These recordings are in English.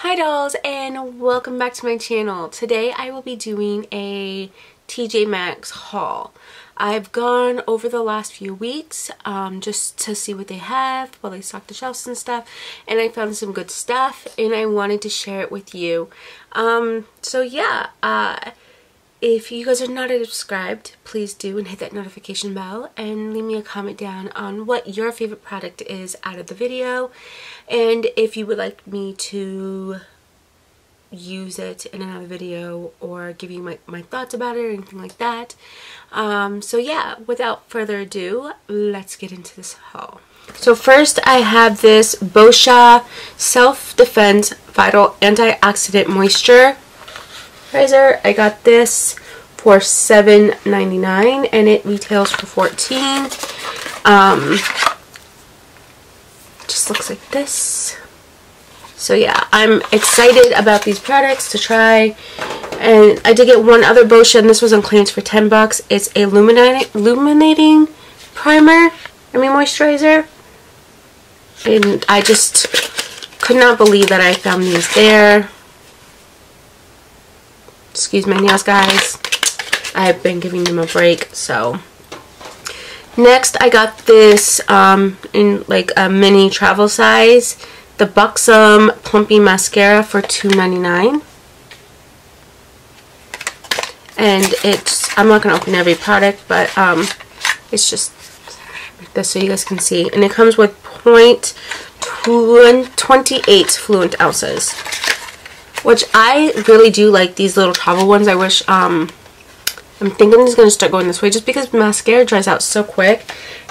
Hi dolls, and welcome back to my channel. Today I will be doing a TJ Maxx haul. I've gone over the last few weeks just to see what they have while they stock the shelves and stuff, and I found some good stuff and I wanted to share it with you. So yeah, if you guys are not subscribed, please do and hit that notification bell and leave me a comment down on what your favorite product is out of the video, and if you would like me to use it in another video or give you my thoughts about it or anything like that. So yeah, without further ado, let's get into this haul. So first I have this Boscia Self-Defense Vital Antioxidant Moisturizer. I got this for $7.99 and it retails for $14. Just looks like this. So yeah, I'm excited about these products to try. And I did get one other Boscia, and this was on clearance for $10. It's a illuminating moisturizer. And I just could not believe that I found these there. Excuse my nails, guys. I've been giving them a break, so. Next, I got this in like a mini travel size, the Buxom Plumping Mascara for $2.99. And it's, I'm not going to open every product, but it's just like this so you guys can see. And it comes with 0.28 fluent ounces, which I really do like these little travel ones. I wish, I'm thinking it's going to start going this way just because mascara dries out so quick,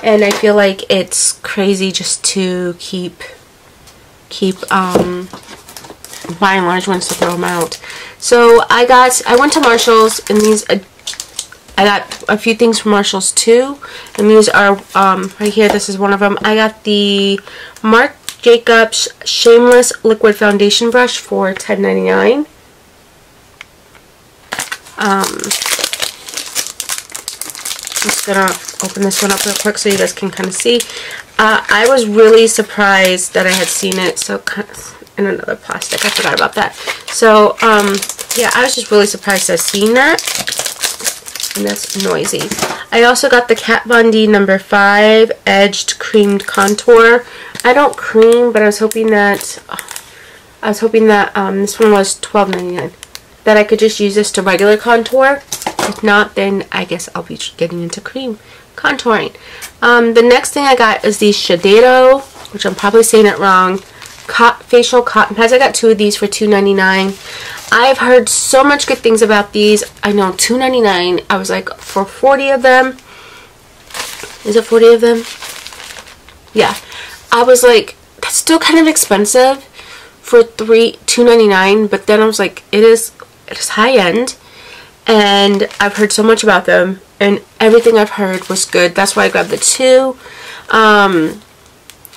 and I feel like it's crazy just to keep buying large ones to throw them out. So I went to Marshall's, and these I got a few things from Marshall's too, and these are right here. This is one of them. I got the Marc Jacobs Shameless Liquid Foundation Brush for $10.99. I'm just gonna open this one up real quick so you guys can kind of see. I was really surprised that I had seen it so in another plastic. I forgot about that. So yeah, I was just really surprised I've seen that. And that's noisy. I also got the Kat Von D No. 5 Edged Creamed Contour. I don't cream, but I was hoping that this one was $12.99. That I could just use this to regular contour. If not, then I guess I'll be getting into cream contouring. The next thing I got is the Shiseido, which I'm probably saying it wrong, facial cotton pads. I got two of these for $2.99. I've heard so much good things about these. I know $2.99. I was like, for 40 of them. Is it 40 of them? Yeah. I was like, that's still kind of expensive for $2.99. But then I was like, it is high end. And I've heard so much about them, and everything I've heard was good. That's why I grabbed the two.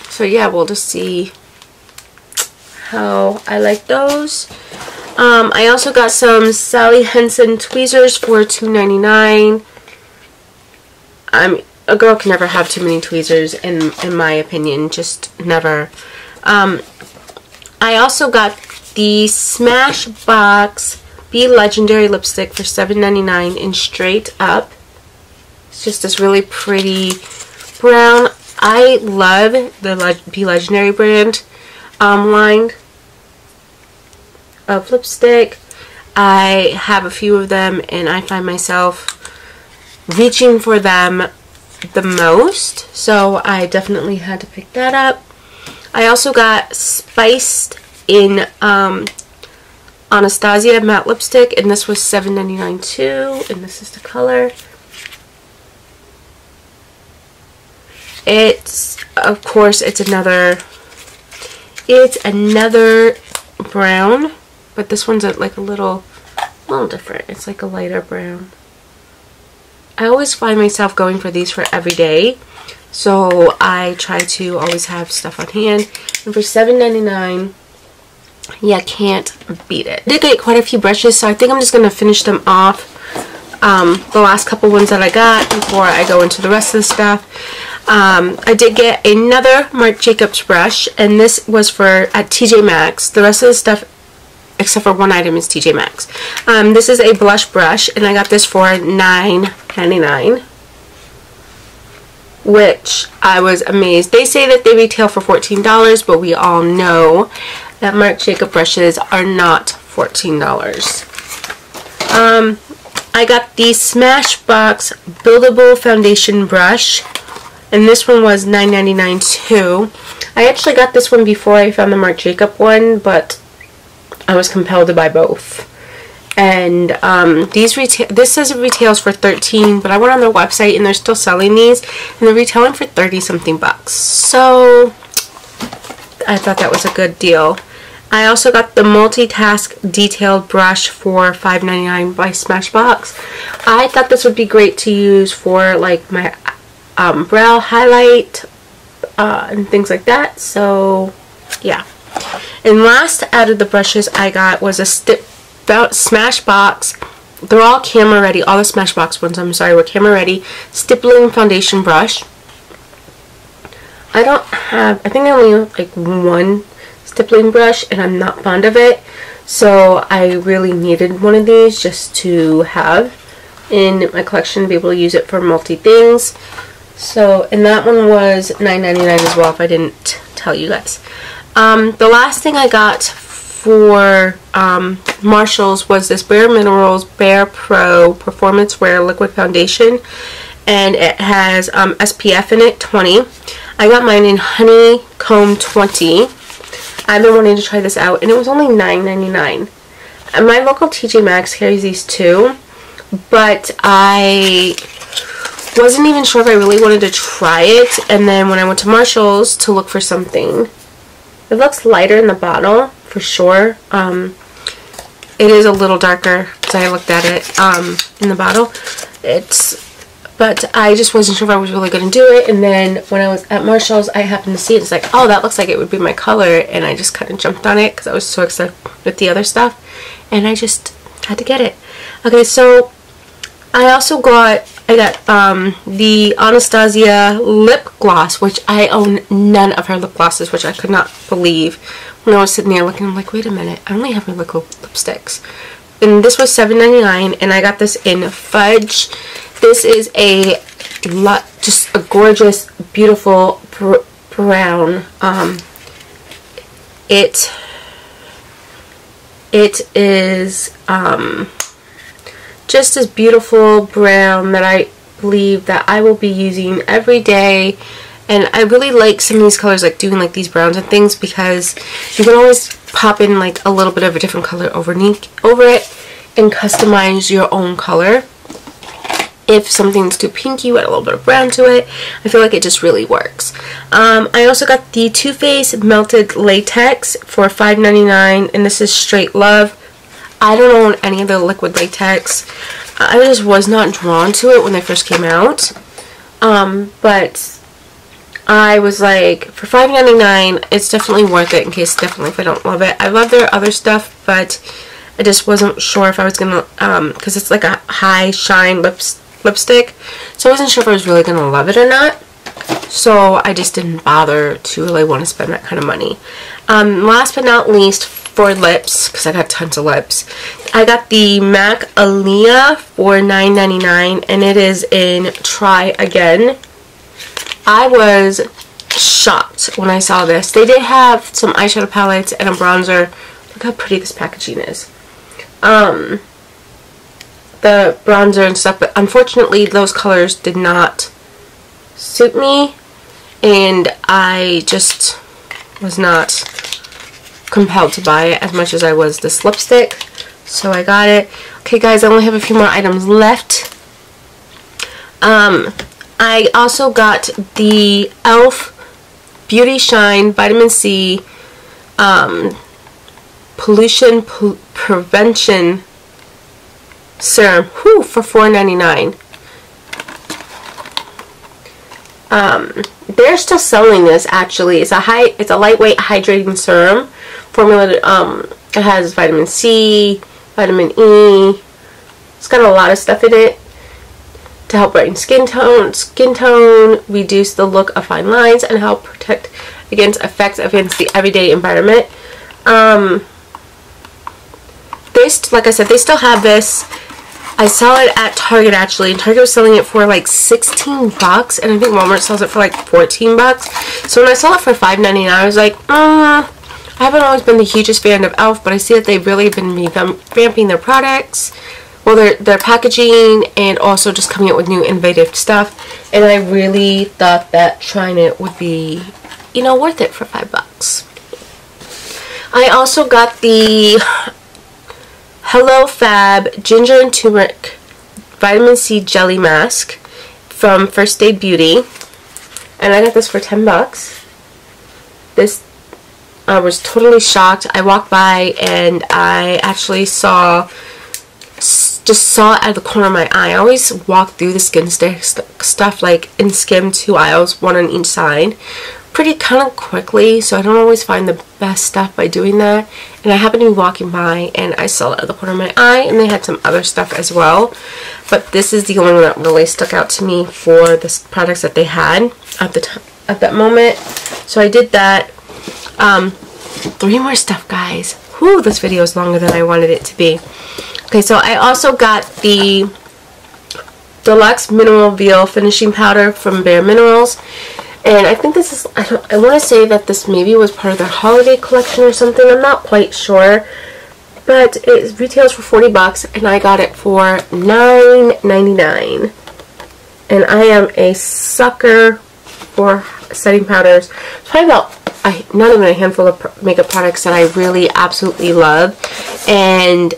So yeah, we'll just see how I like those. I also got some Sally Hansen tweezers for $2.99. A girl can never have too many tweezers, in my opinion, just never. I also got the Smashbox Be Legendary lipstick for $7.99 in Straight Up. It's just this really pretty brown. I love the Be Legendary brand line of lipstick. I have a few of them, and I find myself reaching for them the most, so I definitely had to pick that up. I also got Spiced in Anastasia matte lipstick, and this was $7.99 too, and this is the color. It's, of course, it's another brown, but this one's like a little different. It's like a lighter brown. I always find myself going for these for every day, so I try to always have stuff on hand. And for $7.99, yeah, can't beat it. I did get quite a few brushes, so I think I'm just going to finish them off, the last couple ones that I got, before I go into the rest of the stuff. I did get another Marc Jacobs brush, and this was at TJ Maxx. The rest of the stuff except for one item is TJ Maxx. This is a blush brush, and I got this for $9.99, which I was amazed. They say that they retail for $14, but we all know that Marc Jacob brushes are not $14. I got the Smashbox Buildable Foundation Brush, and this one was $9.99 too. I actually got this one before I found the Marc Jacob one, but I was compelled to buy both. And this says it retails for $13, but I went on their website and they're still selling these, and they're retailing for 30 something bucks. So I thought that was a good deal. I also got the Multitask Detailed Brush for $5.99 by Smashbox. I thought this would be great to use for like my brow highlight and things like that. So yeah. And last out of the brushes I got was a Smashbox. They're all camera ready. All the Smashbox ones, I'm sorry, were camera ready. Stippling foundation brush. I think I only have like one stippling brush, and I'm not fond of it, so I really needed one of these just to have in my collection, be able to use it for multi things. So, and that one was $9.99 as well, if I didn't tell you guys. The last thing I got for Marshalls was this Bare Minerals Bare Pro Performance Wear Liquid Foundation, and it has SPF in it, 20. I got mine in Honeycomb 20. I've been wanting to try this out, and it was only $9.99. And my local TJ Maxx carries these too, but I wasn't even sure if I really wanted to try it. And then when I went to Marshalls to look for something, it looks lighter in the bottle for sure. It is a little darker as I looked at it in the bottle. But I just wasn't sure if I was really going to do it. And then when I was at Marshalls, I happened to see it. It's like, oh, that looks like it would be my color. And I just kind of jumped on it because I was so excited with the other stuff. And I just had to get it. Okay, so I also got the Anastasia lip gloss, which I own none of her lip glosses, which I could not believe. When I was sitting there looking, I'm like, wait a minute, I only have my liquid lipsticks. And this was $7.99, and I got this in Fudge. This is just a gorgeous, beautiful brown. It is just this beautiful brown that I believe that I will be using every day. And I really like some of these colors, like doing like these browns and things, because you can always pop in like a little bit of a different color over it and customize your own color. If something's too pinky, you add a little bit of brown to it. I feel like it just really works. I also got the Too Faced Melted Latex for $5.99, and this is Straight Love. I don't own any of the liquid latex. I just was not drawn to it when they first came out. But I was like, for $5.99, it's definitely worth it, in case definitely if I don't love it. I love their other stuff, but I just wasn't sure if I was gonna, because it's like a high shine lipstick, so I wasn't sure if I was really gonna love it or not. So I just didn't bother to really want to spend that kind of money. Last but not least, for lips, because I got tons of lips, I got the MAC Aaliyah for $9.99, and it is in Try Again. I was shocked when I saw this. They did have some eyeshadow palettes and a bronzer. Look how pretty this packaging is. The bronzer and stuff, but unfortunately those colors did not suit me, and I just was not compelled to buy it as much as I was this lipstick. So I got it. Okay guys, I only have a few more items left. I also got the e.l.f. Beauty Shine Vitamin C Pollution Prevention Serum for $4.99. They're still selling this actually. It's a lightweight hydrating serum formulated. It has vitamin C, vitamin E. It's got a lot of stuff in it to help brighten skin tone, reduce the look of fine lines, and help protect against effects against the everyday environment. like I said, they still have this. I saw it at Target actually, and Target was selling it for like 16 bucks, and I think Walmart sells it for like 14 bucks. So when I saw it for $5.99, I was like, I haven't always been the hugest fan of e.l.f., but I see that they've really been revamping their products, well, their packaging, and also just coming out with new innovative stuff. And I really thought that trying it would be, you know, worth it for $5. I also got the Hello Fab Ginger and Turmeric Vitamin C Jelly Mask from First Day Beauty, and I got this for 10 bucks. This, I was totally shocked. I walked by and I actually saw it out of the corner of my eye. I always walk through the skin stuff like in skim 2 aisles, one on each side, pretty kind of quickly, so I don't always find the best stuff by doing that. And I happened to be walking by and I saw it at the corner of my eye, and they had some other stuff as well, but this is the only one that really stuck out to me for the products that they had at that moment. So I did that. 3 more stuff, guys. Whew, this video is longer than I wanted it to be. Okay, so I also got the Deluxe Mineral Veil Finishing Powder from Bare Minerals. And I think this is, I want to say that this maybe was part of their holiday collection or something. I'm not quite sure. But it retails for 40 bucks, and I got it for $9.99. And I am a sucker for setting powders. Probably about not even a handful of makeup products that I really absolutely love. And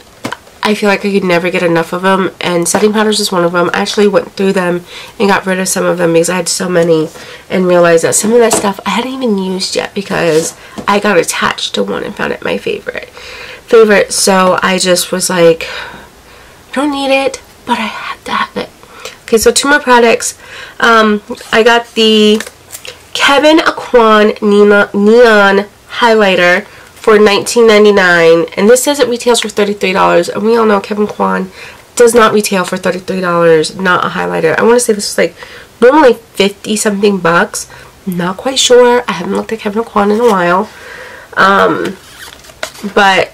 I feel like I could never get enough of them, and setting powders is one of them. I actually went through them and got rid of some of them because I had so many, and realized that some of that stuff I hadn't even used yet because I got attached to one and found it my favorite. So I just was like, I don't need it, but I had to have it. Okay, so 2 more products. I got the Kevyn Aucoin Neon Highlighter for $19.99, and this says it retails for $33, and we all know Kevyn Aucoin does not retail for $33, not a highlighter. I want to say this is like normally 50 something bucks. Not quite sure. I haven't looked at Kevyn Aucoin in a while, but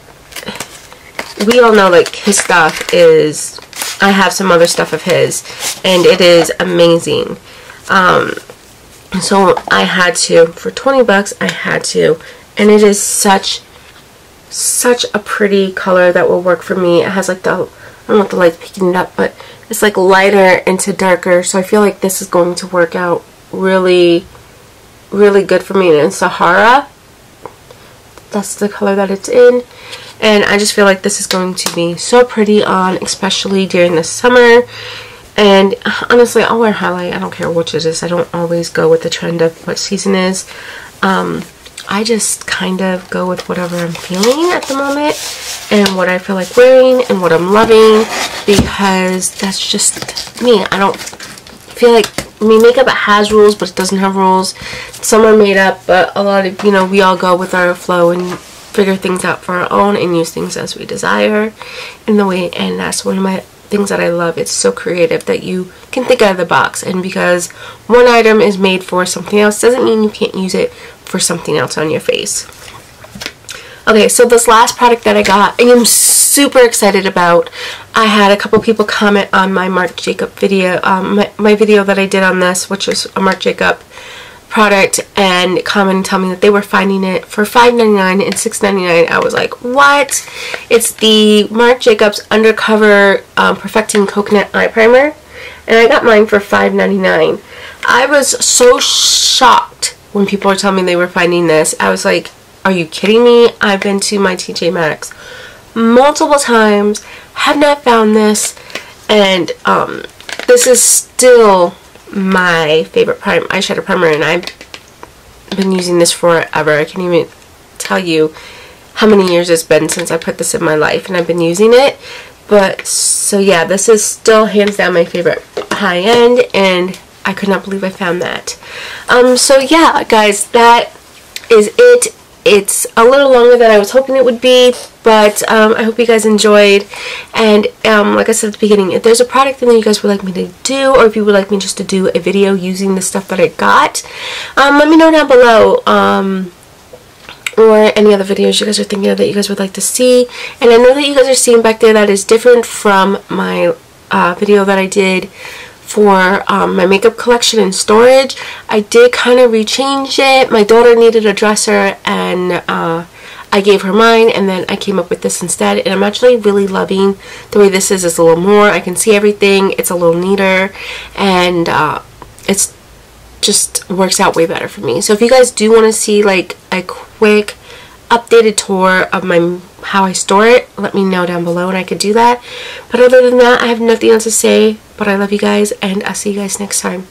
we all know like his stuff is, I have some other stuff of his, and it is amazing. So I had to, for 20 bucks, I had to. And it is such a pretty color that will work for me. It has like the, I don't know if the light's picking it up, but it's like lighter into darker. So I feel like this is going to work out really, really good for me. And in Sahara, that's the color that it's in. And I just feel like this is going to be so pretty on, especially during the summer. And honestly, I'll wear highlight. I don't care which it is. I don't always go with the trend of what season is. I just kind of go with whatever I'm feeling at the moment and what I feel like wearing and what I'm loving, because that's just me. I don't feel like, I mean, makeup, it has rules, but it doesn't have rules. Some are made up, but a lot of, you know, we all go with our flow and figure things out for our own and use things as we desire in the way. And that's one of my things that I love. It's so creative that you can think out of the box, and because one item is made for something else doesn't mean you can't use it for something else on your face. Okay, so this last product that I got, I am super excited about. I had a couple people comment on my Marc Jacob video, my video that I did on this, which was a Marc Jacob product, and comment and tell me that they were finding it for $5.99 and $6.99. I was like, what? It's the Marc Jacobs Undercover Perfecting Coconut Eye Primer, and I got mine for $5.99. I was so shocked when people were telling me they were finding this. I was like, are you kidding me? I've been to my TJ Maxx multiple times, have not found this, and this is still my favorite eyeshadow primer, and I've been using this forever. I can't even tell you how many years it's been since I put this in my life, and I've been using it. But so yeah, this is still hands down my favorite high end, and I could not believe I found that. So yeah, guys, that is it. It's a little longer than I was hoping it would be, but I hope you guys enjoyed. And like I said at the beginning, if there's a product that you guys would like me to do, or if you would like me just to do a video using the stuff that I got, let me know down below or any other videos you guys are thinking of that you guys would like to see. And I know that you guys are seeing back there that is different from my video that I did for my makeup collection and storage. I did kind of rechange it. My daughter needed a dresser, and I gave her mine, and then I came up with this instead. And I'm actually really loving the way this is. It's a little more, I can see everything, it's a little neater, and it's just works out way better for me. So if you guys do want to see like a quick updated tour of how I store it, let me know down below and I could do that. But other than that, I have nothing else to say, but I love you guys, and I'll see you guys next time.